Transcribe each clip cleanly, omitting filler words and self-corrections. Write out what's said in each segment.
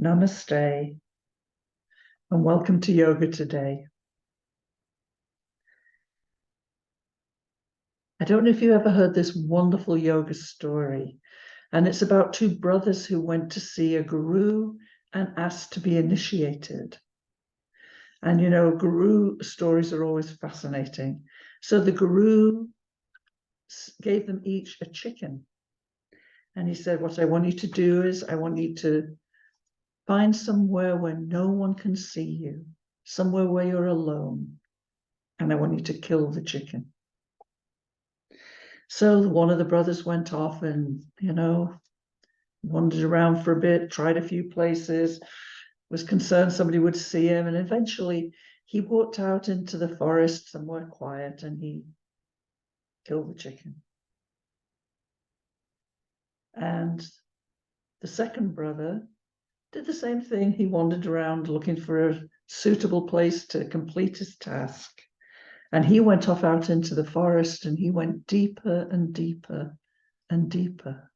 Namaste, and welcome to yoga today. I don't know if you ever heard this wonderful yoga story, and it's about two brothers who went to see a guru and asked to be initiated. And you know, guru stories are always fascinating. So the guru gave them each a chicken. And he said, what I want you to do is I want you to find somewhere where no one can see you, somewhere where you're alone, and I want you to kill the chicken. So one of the brothers went off and, wandered around for a bit, tried a few places, was concerned somebody would see him, and eventually he walked out into the forest somewhere quiet and he killed the chicken. And the second brother did the same thing. He wandered around looking for a suitable place to complete his task. And he went off out into the forest and he went deeper and deeper and deeper.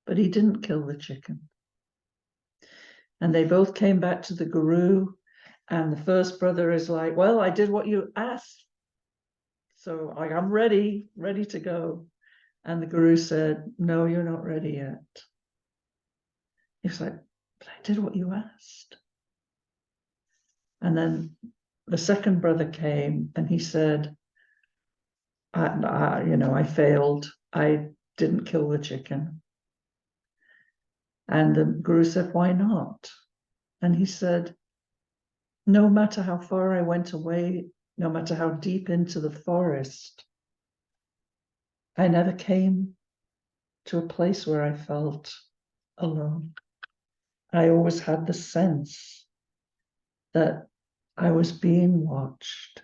But he didn't kill the chicken. And they both came back to the guru. And the first brother is like, well, I did what you asked. So I'm ready to go. And the guru said, no, you're not ready yet. He's like, but I did what you asked. And then the second brother came and he said, I failed. I didn't kill the chicken. And the guru said, why not? And he said, no matter how far I went away, no matter how deep into the forest, I never came to a place where I felt alone. I always had the sense that I was being watched.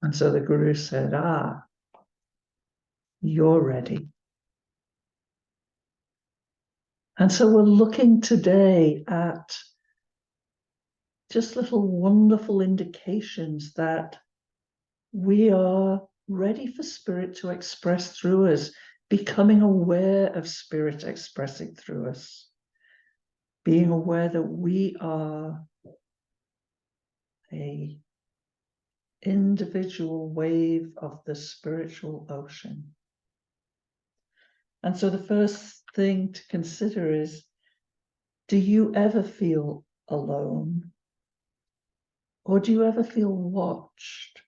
And so the guru said, you're ready. And so we're looking today at just little wonderful indications that we are ready for spirit to express through us, becoming aware of spirit expressing through us, being aware that we are a individual wave of the spiritual ocean. And so the first thing to consider is, do you ever feel alone? Or do you ever feel watched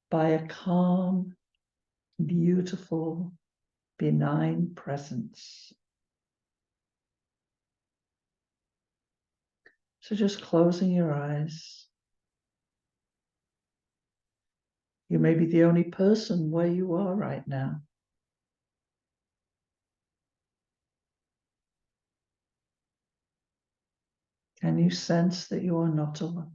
by a calm, beautiful, benign presence? So just closing your eyes. You may be the only person where you are right now. Can you sense that you are not alone?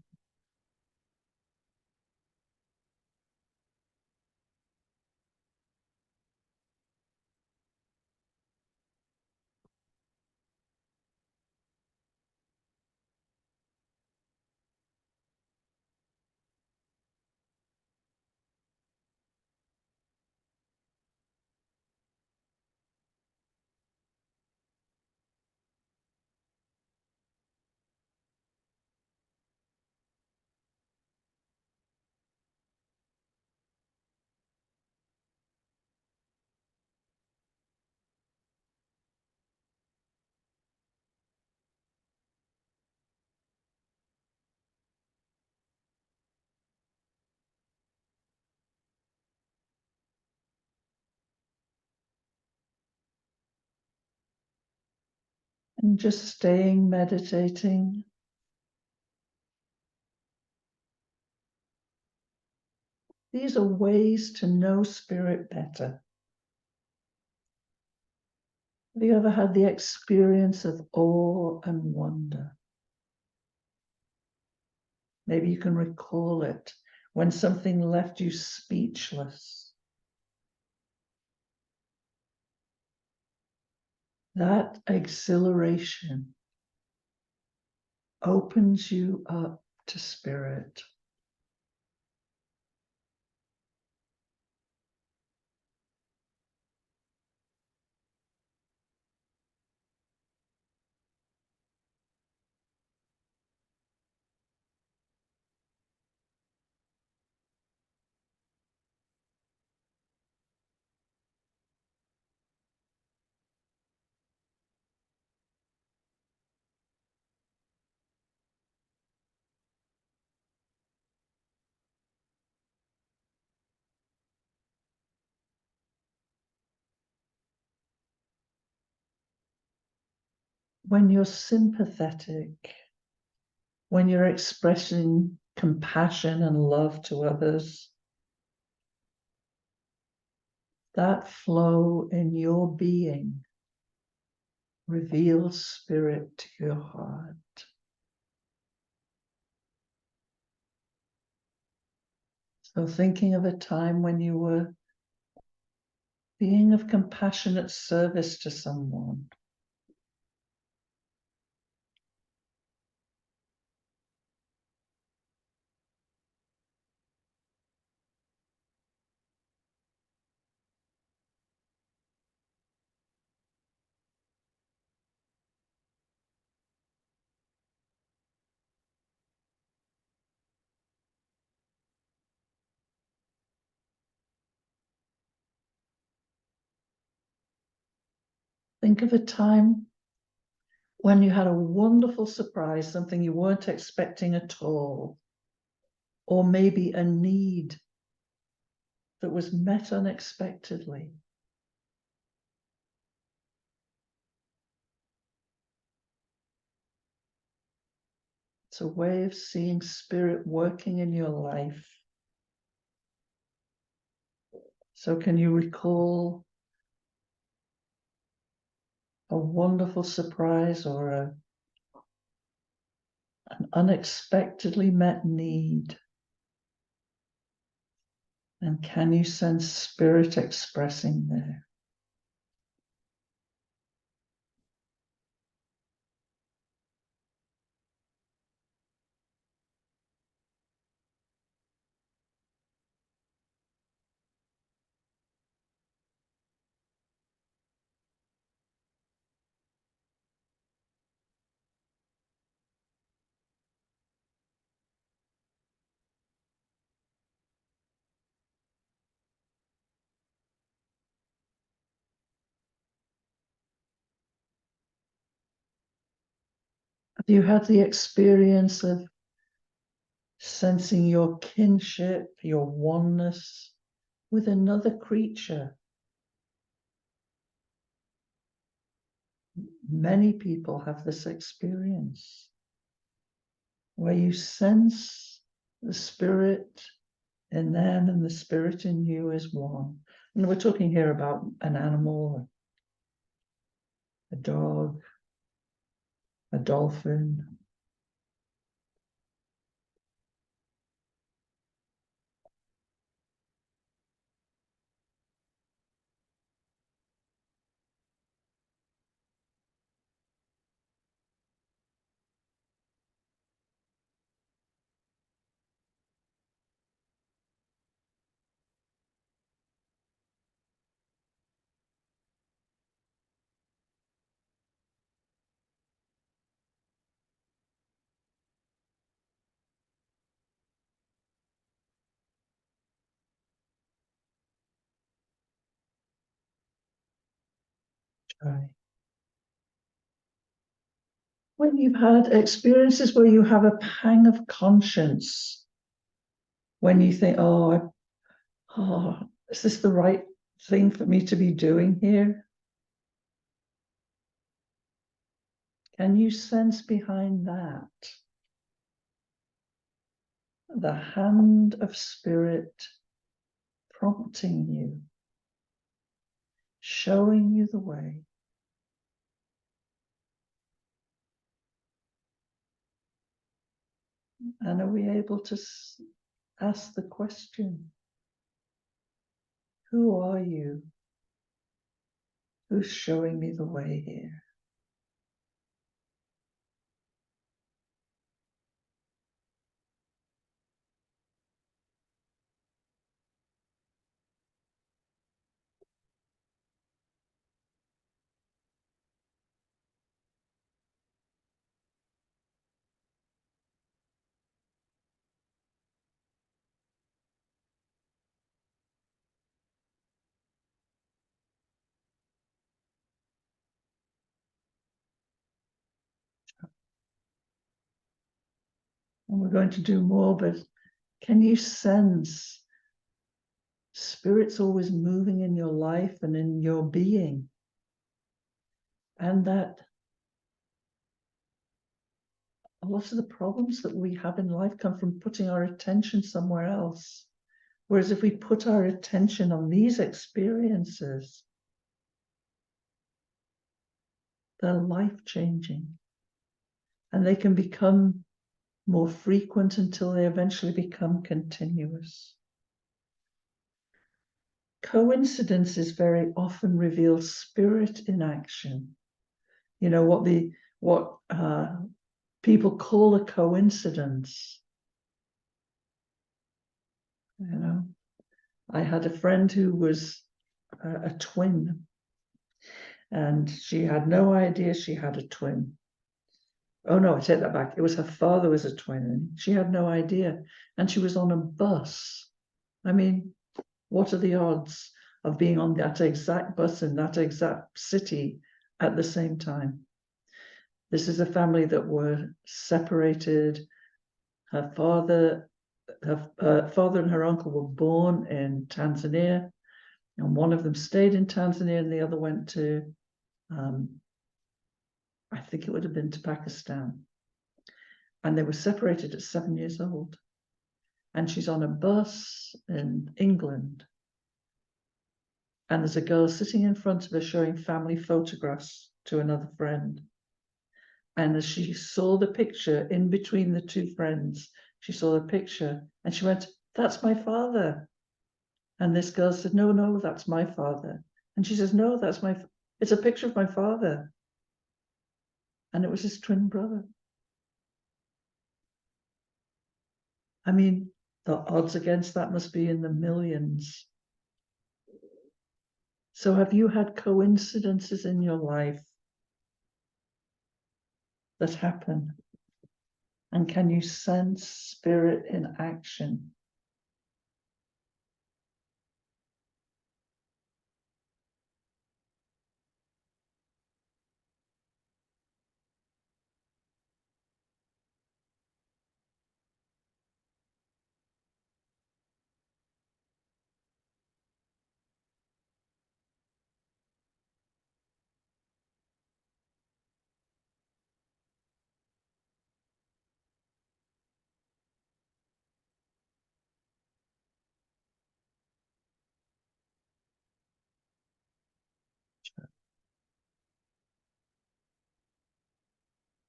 And just staying meditating. These are ways to know spirit better. Have you ever had the experience of awe and wonder? Maybe you can recall it when something left you speechless. That exhilaration opens you up to spirit. when you're sympathetic, when you're expressing compassion and love to others, that flow in your being reveals spirit to your heart. So thinking of a time when you were being of compassionate service to someone. Think of a time when you had a wonderful surprise, something you weren't expecting at all, or maybe a need that was met unexpectedly. It's a way of seeing spirit working in your life. So can you recall a wonderful surprise or an unexpectedly met need? And can you sense spirit expressing there? Have you had the experience of sensing your kinship, your oneness with another creature? Many people have this experience where you sense the spirit in them and the spirit in you is one. And we're talking here about an animal, a dog, a dolphin. Right. When you've had experiences where you have a pang of conscience, when you think, is this the right thing for me to be doing here? Can you sense behind that the hand of spirit prompting you, showing you the way? And are we able to ask the question, who are you? Who's showing me the way here? And we're going to do more, but can you sense spirit's always moving in your life and in your being? And that a lot of the problems that we have in life come from putting our attention somewhere else. Whereas if we put our attention on these experiences, they're life-changing. And they can become more frequent until they eventually become continuous. Coincidences very often reveal spirit in action. You know, what people call a coincidence. You know, I had a friend who was a twin, and she had no idea she had a twin. Oh no, I take that back. It was her father was a twin, and she had no idea. And she was on a bus. I mean, what are the odds of being on that exact bus in that exact city at the same time? This is a family that were separated. Her father and her uncle were born in Tanzania, and one of them stayed in Tanzania and the other went to, I think it would have been to Pakistan. And they were separated at 7 years old. And she's on a bus in England. And there's a girl sitting in front of her showing family photographs to another friend. And as she saw the picture in between the two friends, she saw the picture and she went, "That's my father." And this girl said, "No, no, that's my father." And she says, "No, it's a picture of my father." And it was his twin brother. I mean, the odds against that must be in the millions. So have you had coincidences in your life that happen? And can you sense spirit in action?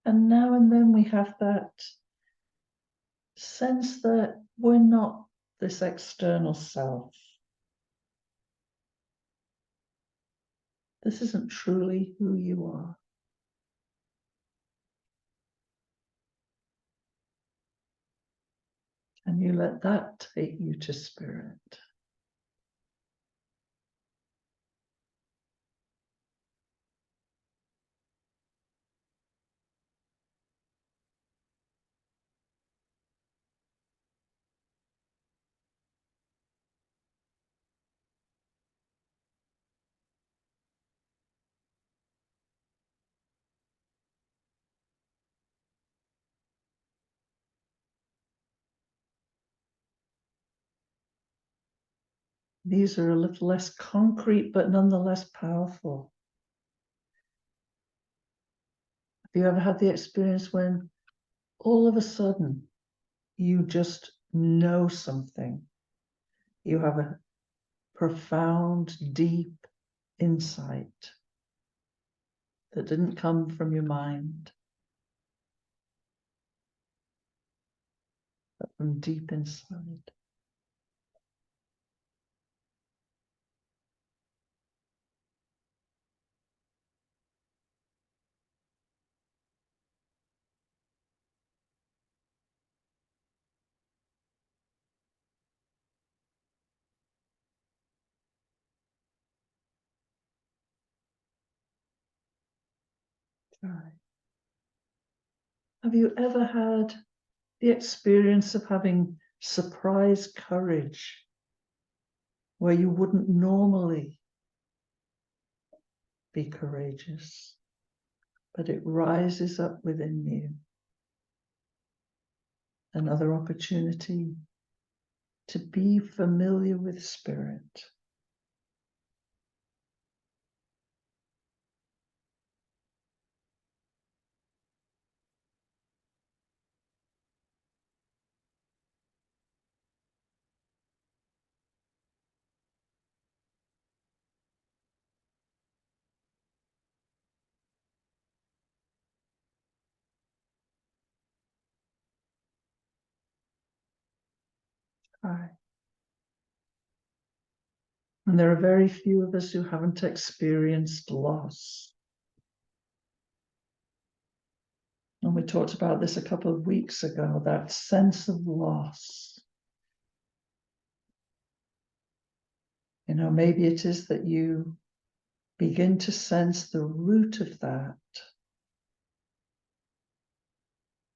And now and then we have that sense that we're not this external self. This isn't truly who you are. And you let that take you to spirit. These are a little less concrete, but nonetheless powerful. Have you ever had the experience when all of a sudden you just know something? You have a profound, deep insight that didn't come from your mind, but from deep inside. Right. Have you ever had the experience of having surprise courage where you wouldn't normally be courageous, but it rises up within you? Another opportunity to be familiar with spirit. Right. And there are very few of us who haven't experienced loss. And we talked about this a couple of weeks ago, that sense of loss. You know, maybe it is that you begin to sense the root of that,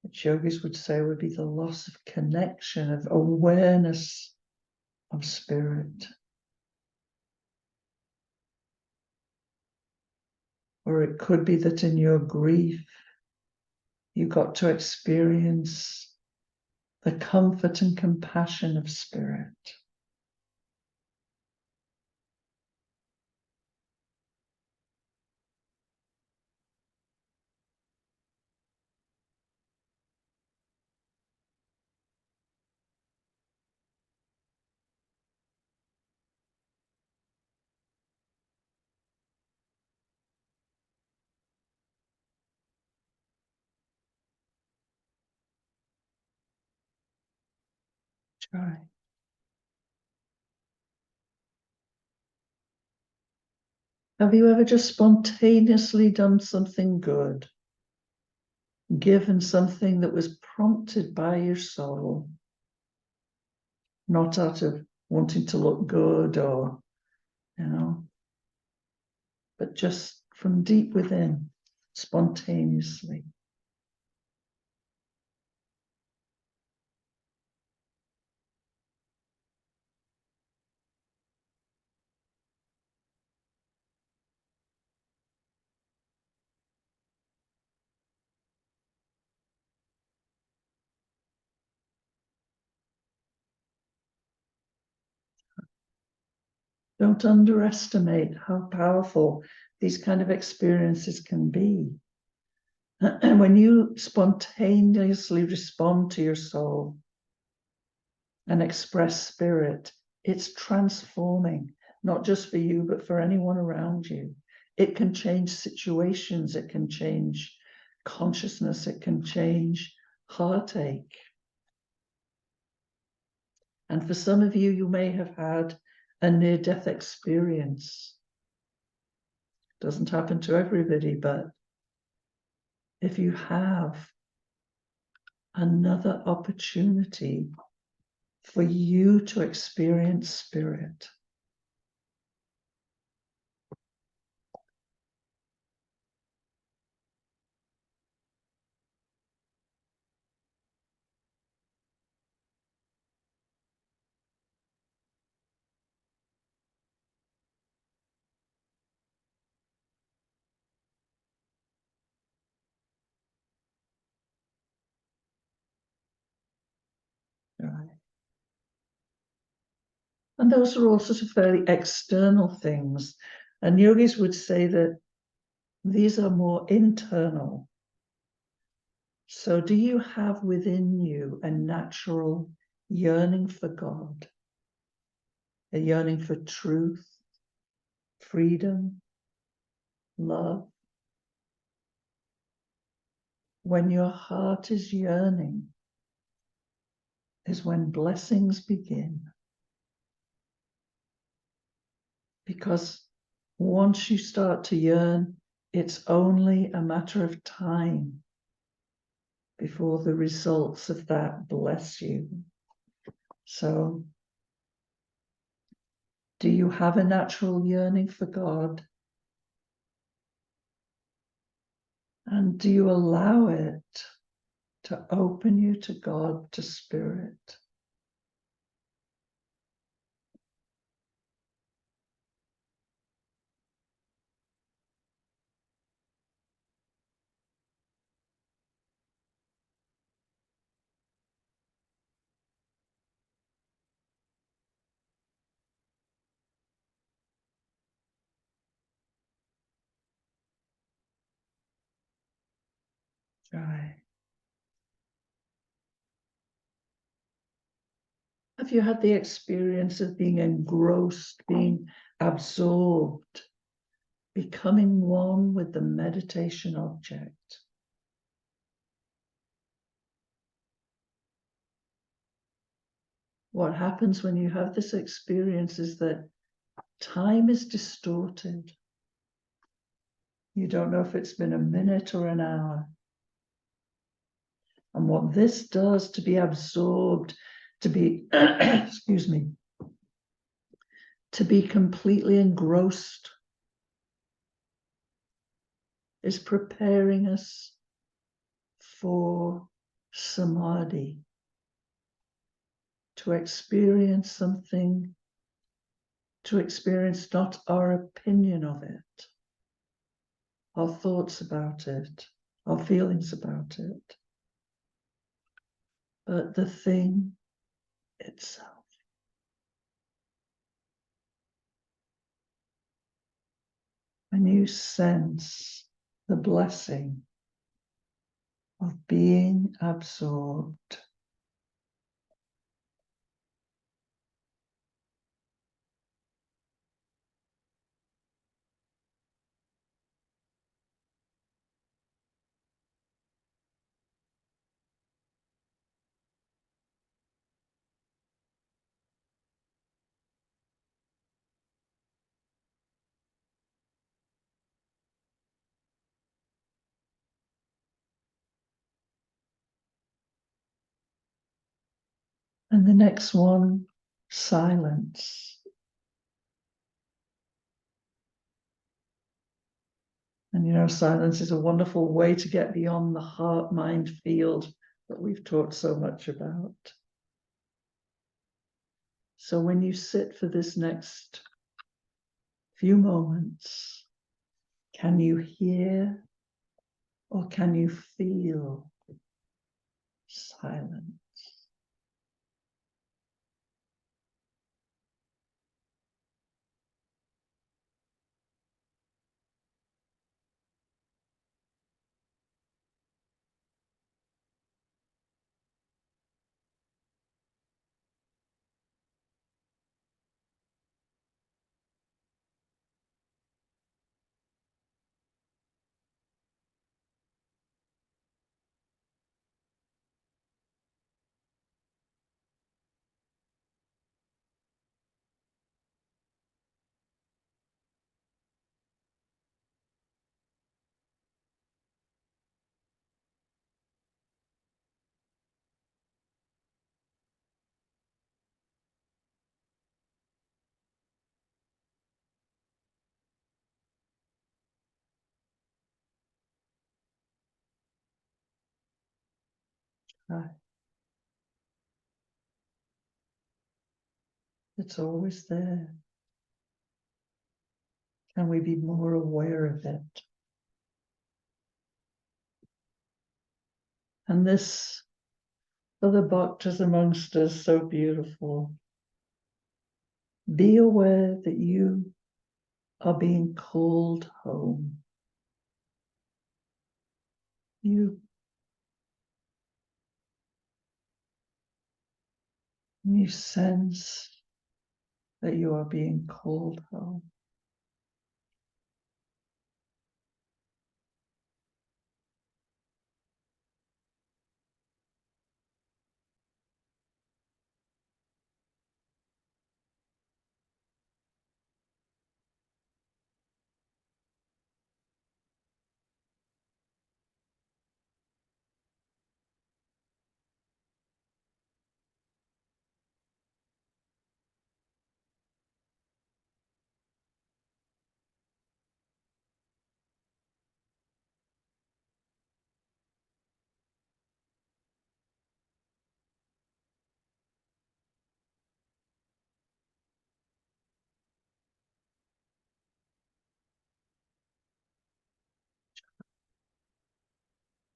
which yogis would say would be the loss of connection, of awareness of spirit. Or it could be that in your grief, you got to experience the comfort and compassion of spirit. Try. Have you ever just spontaneously done something good? Given something that was prompted by your soul, not out of wanting to look good or, but just from deep within, spontaneously. Don't underestimate how powerful these kind of experiences can be. And when you spontaneously respond to your soul and express spirit, it's transforming, not just for you, but for anyone around you. It can change situations, it can change consciousness, it can change heartache. And for some of you, you may have had a near-death experience. It doesn't happen to everybody, but if you have another opportunity for you to experience spirit, right? And those are all sort of fairly external things. And yogis would say that these are more internal. So do you have within you a natural yearning for God, a yearning for truth, freedom, love? When your heart is yearning is when blessings begin. Because once you start to yearn, it's only a matter of time before the results of that bless you. So, do you have a natural yearning for God? And do you allow it to open you to God, to spirit? Right. Have you had the experience of being engrossed, being absorbed, becoming one with the meditation object? what happens when you have this experience is that time is distorted. You don't know if it's been a minute or an hour. And what this does to be absorbed, to be, excuse me, to be completely engrossed is preparing us for samadhi, to experience something, to experience not our opinion of it, our thoughts about it, our feelings about it, but the thing itself. When you sense the blessing of being absorbed, and the next one, silence. And you know, silence is a wonderful way to get beyond the heart-mind field that we've talked so much about. So when you sit for this next few moments, can you hear or can you feel silence? It's always there. Can we be more aware of it? And this, for the bhaktas amongst us, so beautiful. Be aware that you are being called home. You sense that you are being called home.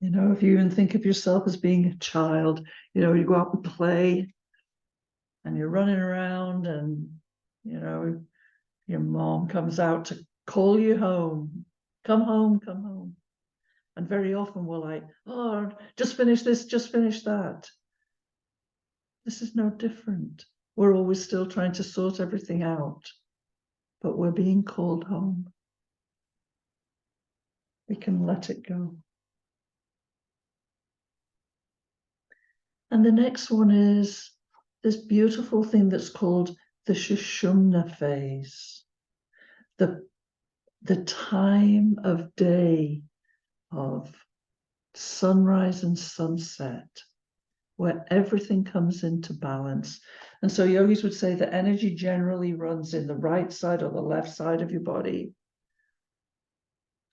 You know, if you even think of yourself as being a child, you know, you go out and play and you're running around and, you know, your mom comes out to call you home. Come home, come home. And very often we're like, oh, just finish this, just finish that. This is no different. We're always still trying to sort everything out, but we're being called home. We can let it go. And the next one is this beautiful thing that's called the Shushumna phase, the time of day of sunrise and sunset, where everything comes into balance. And so yogis would say that energy generally runs in the right side or the left side of your body,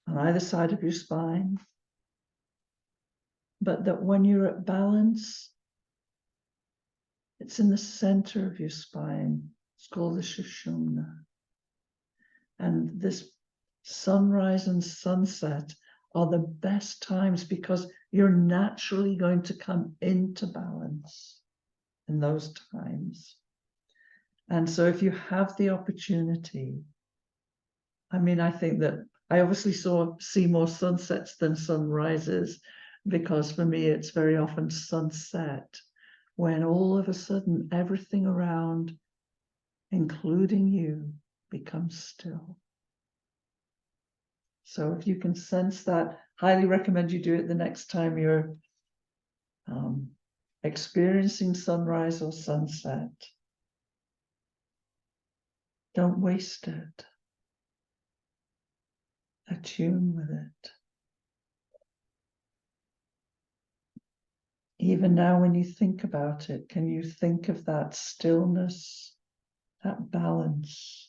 on either side of your spine. But that when you're at balance, it's in the center of your spine. It's called the Shushumna. And this sunrise and sunset are the best times because you're naturally going to come into balance in those times. And so if you have the opportunity, I mean, I think that I obviously see more sunsets than sunrises, because for me, it's very often sunset when all of a sudden everything around, including you, becomes still. So if you can sense that, highly recommend you do it the next time you're experiencing sunrise or sunset. Don't waste it. Attune with it. Even now, when you think about it, can you think of that stillness, that balance?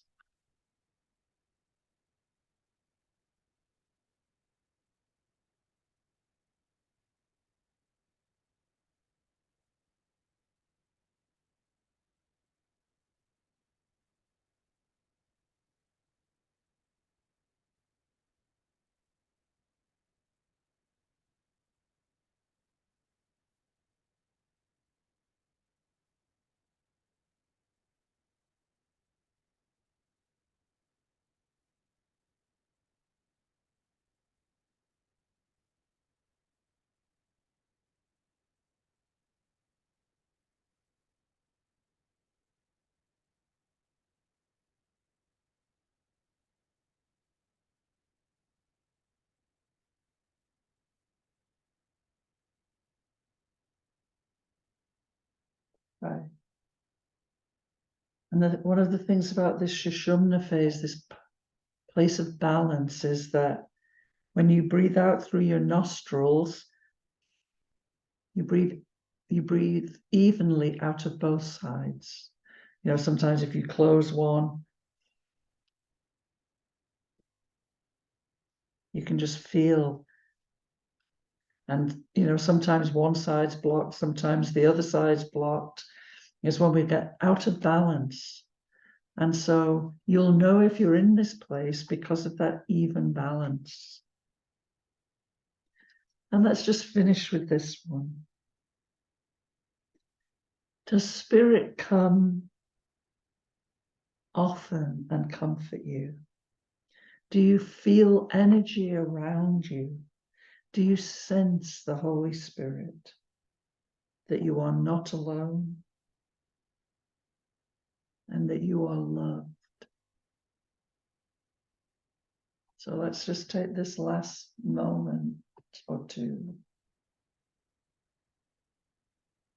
Right. And one of the things about this Shushumna phase, this place of balance, is that when you breathe out through your nostrils, you breathe evenly out of both sides. You know, sometimes if you close one, you can just feel. And, you know, sometimes one side's blocked, sometimes the other side's blocked. It's when we get out of balance. And so you'll know if you're in this place because of that even balance. And let's just finish with this one. Does spirit come often and comfort you? Do you feel energy around you? Do you sense the Holy Spirit, that you are not alone and that you are loved? So let's just take this last moment or two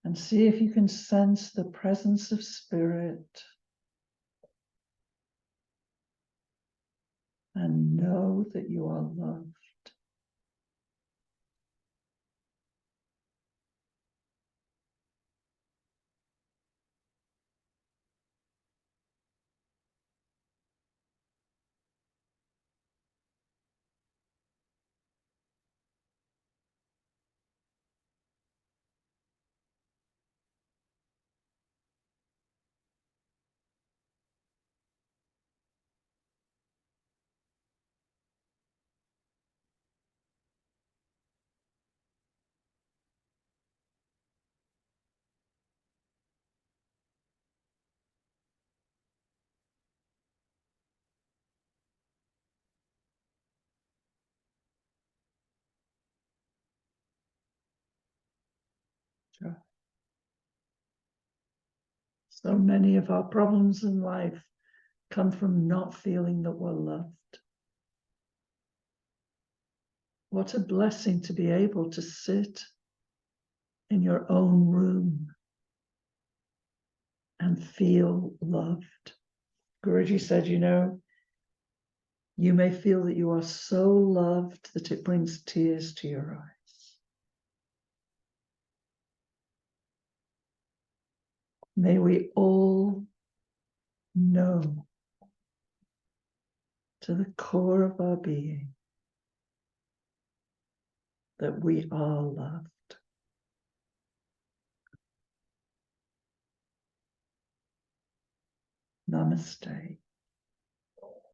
and see if you can sense the presence of spirit and know that you are loved. Sure. So many of our problems in life come from not feeling that we're loved. What a blessing to be able to sit in your own room and feel loved. Guruji said, you may feel that you are so loved that it brings tears to your eyes. May we all know to the core of our being that we are loved. Namaste.